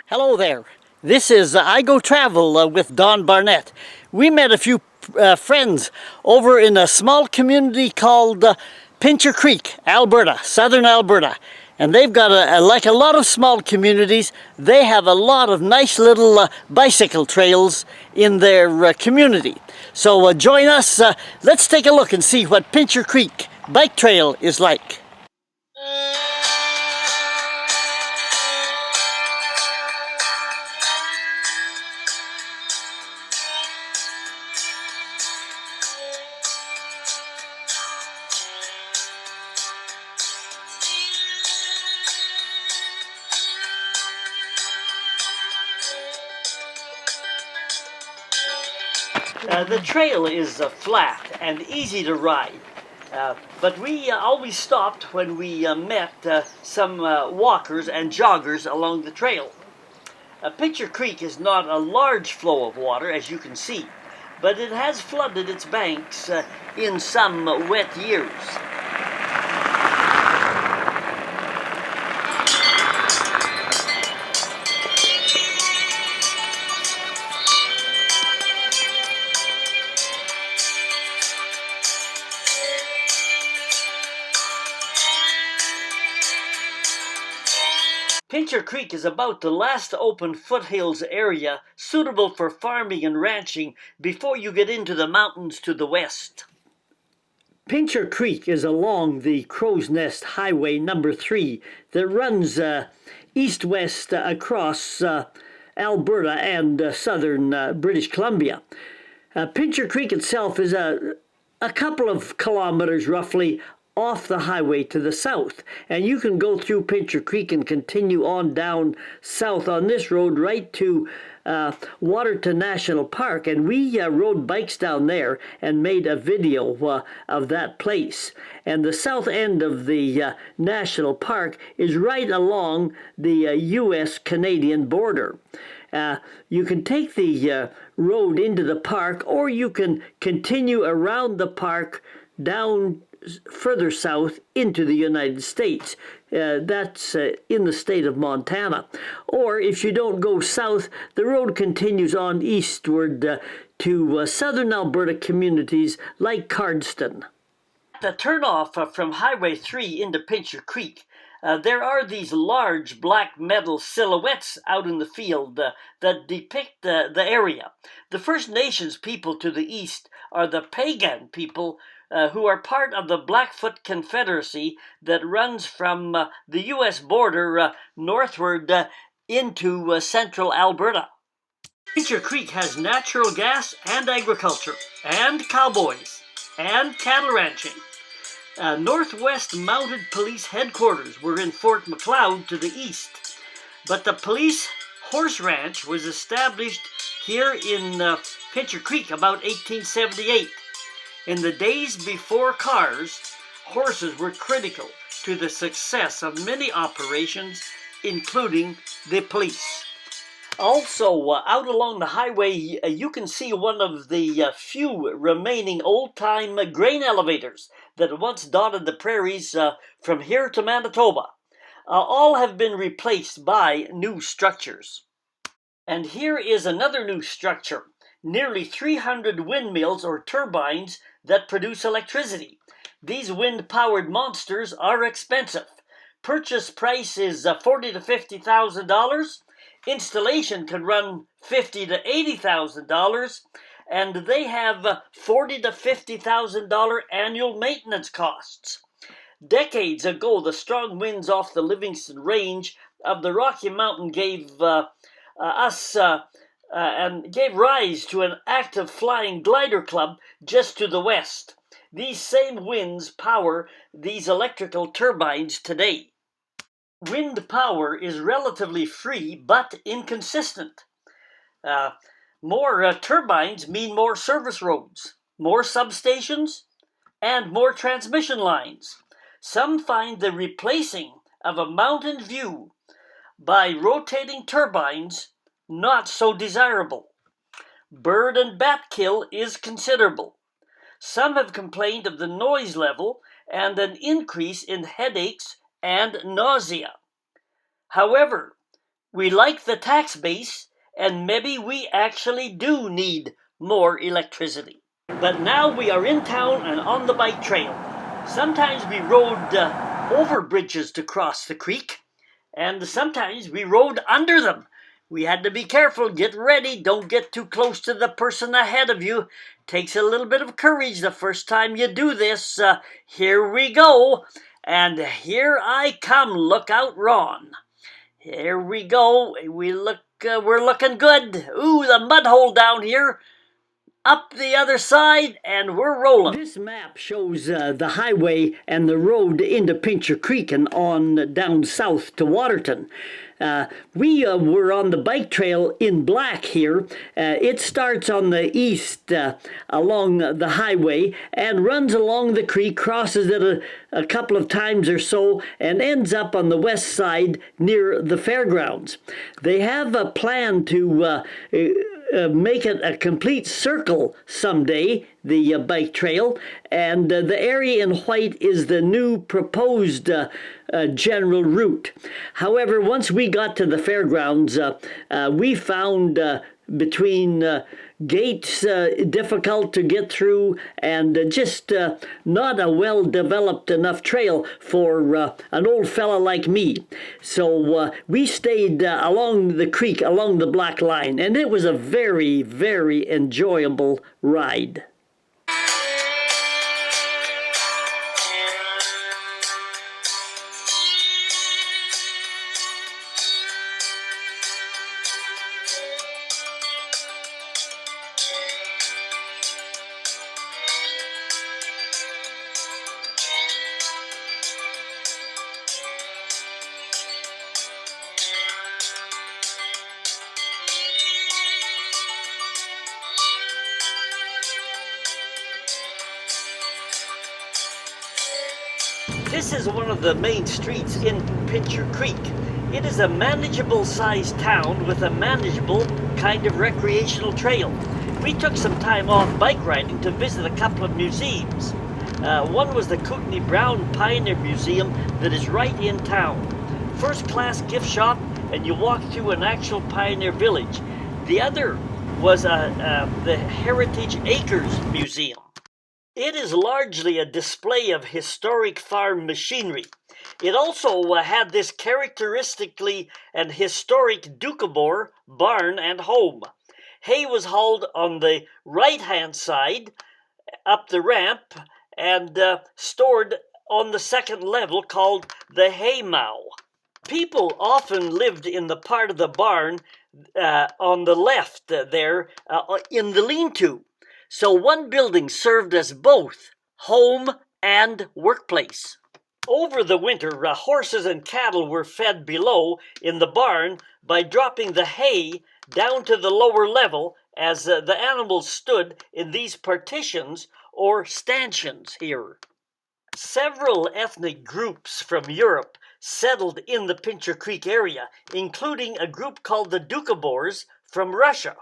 Hello there. This is I Go Travel with Don Barnett. We met a few friends over in a small community called Pincher Creek, Alberta, southern Alberta. And they've got, like a lot of small communities, they have a lot of nice little bicycle trails in their community. So join us. Let's take a look and see what Pincher Creek bike trail is like. The trail is flat and easy to ride, but we always stopped when we met some walkers and joggers along the trail. Pincher Creek is not a large flow of water, as you can see, but it has flooded its banks in some wet years. Pincher Creek is about the last open foothills area suitable for farming and ranching before you get into the mountains to the west. Pincher Creek is along the Crow's Nest Highway number 3 that runs east-west across Alberta and southern British Columbia. Pincher Creek itself is a couple of kilometers roughly off the highway to the south, and you can go through Pincher Creek and continue on down south on this road right to Waterton National Park, and we rode bikes down there and made a video of that place. And the south end of the national park is right along the U.S.-Canadian border. You can take the road into the park, or you can continue around the park down further south into the United States. That's in the state of Montana. Or if you don't go south, the road continues on eastward to southern Alberta communities like Cardston. The turnoff from Highway 3 into Pincher Creek, there are these large black metal silhouettes out in the field that depict the area. The First Nations people to the east are the Pagan people who are part of the Blackfoot Confederacy that runs from the U.S. border northward into central Alberta. Pincher Creek has natural gas and agriculture, and cowboys, and cattle ranching. Northwest Mounted Police Headquarters were in Fort McLeod to the east, but the police horse ranch was established here in Pincher Creek about 1878. In the days before cars, horses were critical to the success of many operations, including the police. Also, out along the highway, you can see one of the few remaining old-time grain elevators that once dotted the prairies from here to Manitoba. All have been replaced by new structures. And here is another new structure. Nearly 300 windmills or turbines that produce electricity. These wind-powered monsters are expensive. Purchase price is $40,000 to $50,000. Installation can run $50,000 to $80,000, and they have $40,000 to $50,000 annual maintenance costs. Decades ago, the strong winds off the Livingston Range of the Rocky Mountain gave and gave rise to an active flying glider club just to the west. These same winds power these electrical turbines today. Wind power is relatively free but inconsistent. More turbines mean more service roads, more substations, and more transmission lines. Some find the replacing of a mountain view by rotating turbines not so desirable. Bird and bat kill is considerable. Some have complained of the noise level and an increase in headaches and nausea. However, We like the tax base, and maybe we actually do need more electricity. But now we are in town and on the bike trail. Sometimes we rode over bridges to cross the creek, and sometimes we rode under them. We had to be careful, get ready, don't get too close to the person ahead of you. Takes a little bit of courage the first time you do this. Here we go, and here I come. Look out, Ron. Here we go. We're looking good. Ooh, the mud hole down here. Up the other side, and we're rolling. This map shows the highway and the road into Pincher Creek and on down south to Waterton. We were on the bike trail in black here. It starts on the east along the highway and runs along the creek, crosses it a couple of times or so, and ends up on the west side near the fairgrounds. They have a plan to make it a complete circle someday, the bike trail, and the area in white is the new proposed general route. However, once we got to the fairgrounds, we found between gates difficult to get through and just not a well-developed enough trail for an old fella like me. So we stayed along the creek, along the black line, and it was a very, very enjoyable ride. This is one of the main streets in Pincher Creek. It is a manageable-sized town with a manageable kind of recreational trail. We took some time off bike riding to visit a couple of museums. One was the Kootenai Brown Pioneer Museum that is right in town. First-class gift shop, and you walk through an actual pioneer village. The other was the Heritage Acres Museum. It is largely a display of historic farm machinery. It also had this characteristically and historic Doukhobor barn and home. Hay was hauled on the right-hand side up the ramp and stored on the second level called the hay mow. People often lived in the part of the barn on the left there in the lean-to. So one building served as both home and workplace. Over the winter, horses and cattle were fed below in the barn by dropping the hay down to the lower level as the animals stood in these partitions or stanchions here. Several ethnic groups from Europe settled in the Pincher Creek area, including a group called the Doukhobors from Russia.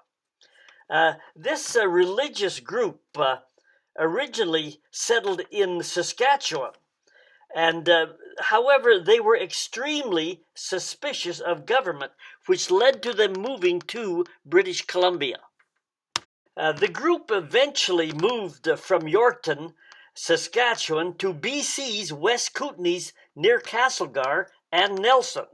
This religious group originally settled in Saskatchewan, and however, they were extremely suspicious of government, which led to them moving to British Columbia. The group eventually moved from Yorkton, Saskatchewan, to BC's West Kootenays near Castlegar and Nelson.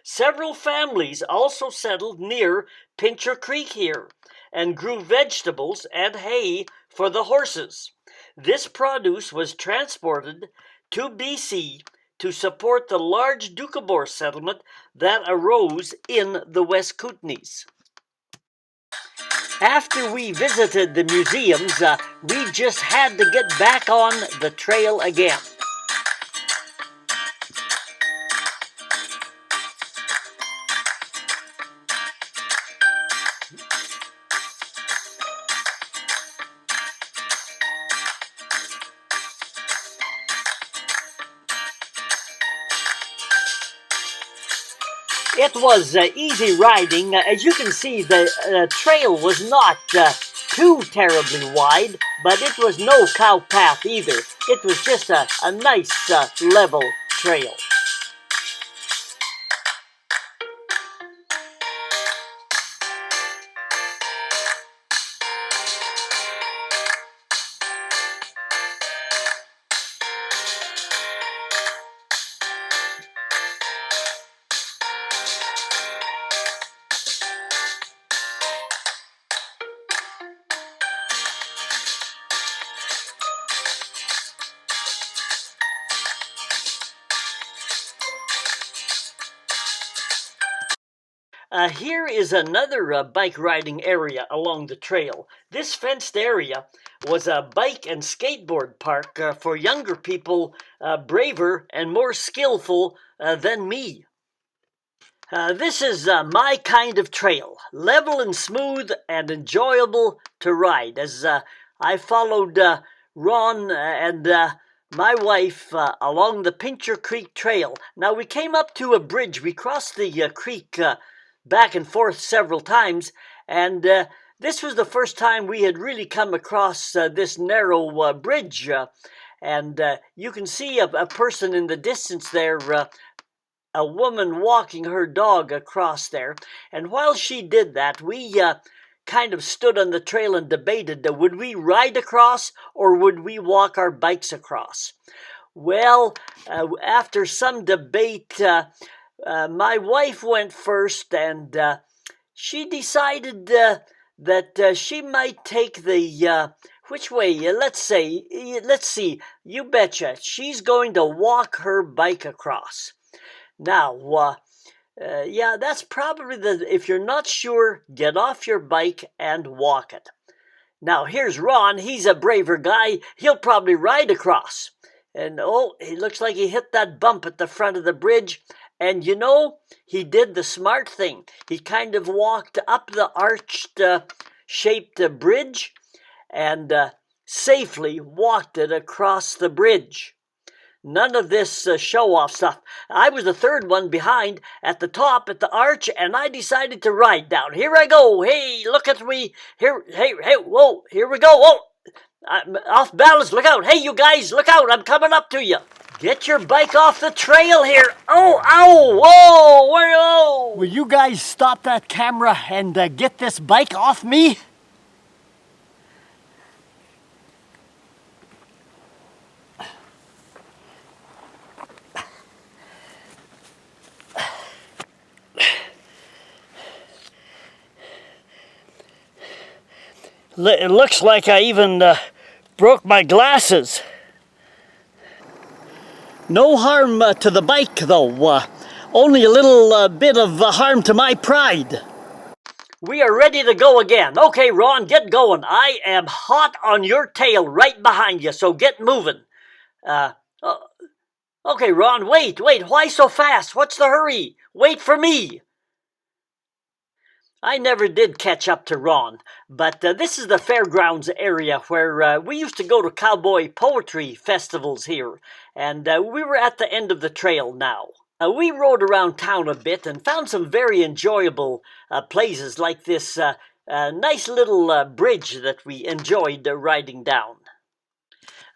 Several families also settled near Pincher Creek here and grew vegetables and hay for the horses. This produce was transported to BC to support the large Doukhobor settlement that arose in the West Kootenays. After we visited the museums, we just had to get back on the trail again. It was easy riding. As you can see, the trail was not too terribly wide, but it was no cow path either. It was just a nice level trail. Here is another bike riding area along the trail. This fenced area was a bike and skateboard park for younger people, braver and more skillful than me. This is my kind of trail, level and smooth and enjoyable to ride. As I followed Ron and my wife along the Pincher Creek Trail. Now we came up to a bridge. We crossed the creek back and forth several times, and this was the first time we had really come across this narrow bridge. And you can see a person in the distance there, a woman walking her dog across there. And while she did that, we kind of stood on the trail and debated, would we ride across or would we walk our bikes across? Well, after some debate, my wife went first, and she decided that she might take the which way? Let's see. You betcha, she's going to walk her bike across. Now, yeah, that's probably if you're not sure, get off your bike and walk it. Now, here's Ron. He's a braver guy. He'll probably ride across. And oh, he looks like he hit that bump at the front of the bridge. And you know, he did the smart thing. He kind of walked up the arched shaped bridge and safely walked it across the bridge. None of this show-off stuff. I was the third one behind at the top at the arch, and I decided to ride down. Here I go. Hey, look at me. Here, hey, whoa, here we go. Whoa, I'm off balance. Look out. Hey, you guys, look out. I'm coming up to you. Get your bike off the trail here. Oh, ow, whoa, whoa. Will you guys stop that camera and get this bike off me? It looks like I even broke my glasses. No harm to the bike, though. Only a little bit of harm to my pride. We are ready to go again. Okay, Ron, get going. I am hot on your tail right behind you, so get moving. Okay, Ron, wait. Why so fast? What's the hurry? Wait for me. I never did catch up to Ron, but this is the fairgrounds area where we used to go to cowboy poetry festivals here, and we were at the end of the trail now. We rode around town a bit and found some very enjoyable places like this nice little bridge that we enjoyed riding down.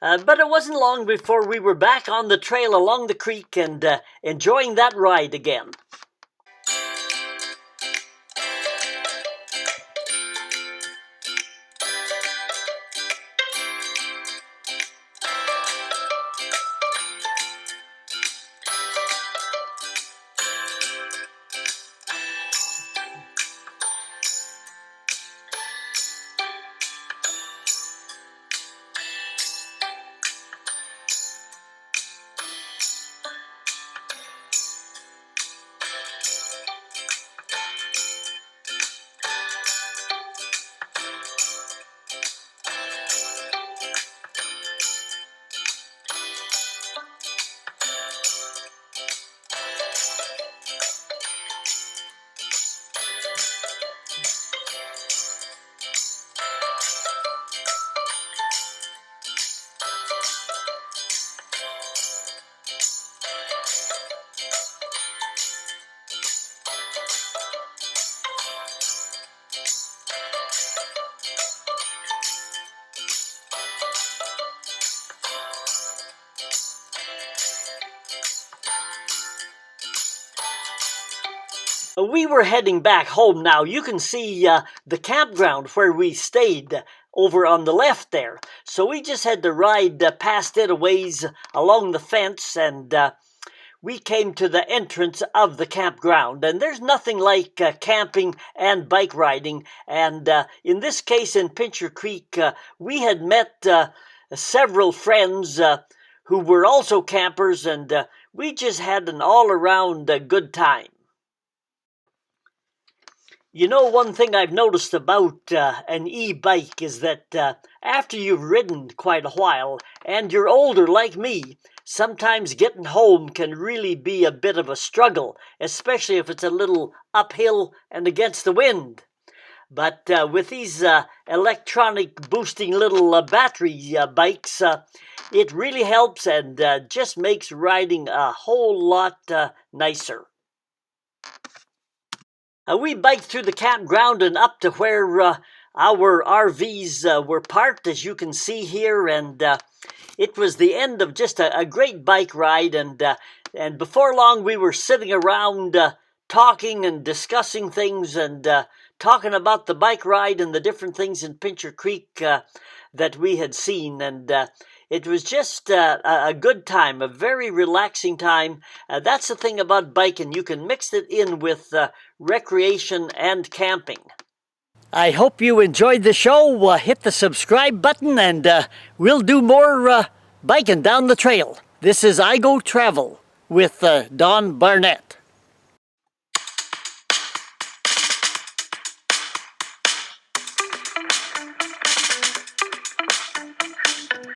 But it wasn't long before we were back on the trail along the creek and enjoying that ride again. We were heading back home now. You can see the campground where we stayed over on the left there. So we just had to ride past it a ways along the fence, and we came to the entrance of the campground. And there's nothing like camping and bike riding. And in this case, in Pincher Creek, we had met several friends who were also campers, and we just had an all-around good time. You know, one thing I've noticed about an e-bike is that after you've ridden quite a while and you're older like me, sometimes getting home can really be a bit of a struggle, especially if it's a little uphill and against the wind. But with these electronic boosting little battery bikes, it really helps and just makes riding a whole lot nicer. We biked through the campground and up to where our RVs were parked, as you can see here, and it was the end of just a great bike ride, and before long we were sitting around talking and discussing things and talking about the bike ride and the different things in Pincher Creek that we had seen, and it was just a good time, a very relaxing time. That's the thing about biking. You can mix it in with recreation and camping. I hope you enjoyed the show. Hit the subscribe button and we'll do more biking down the trail. This is I Go Travel with Don Barnett.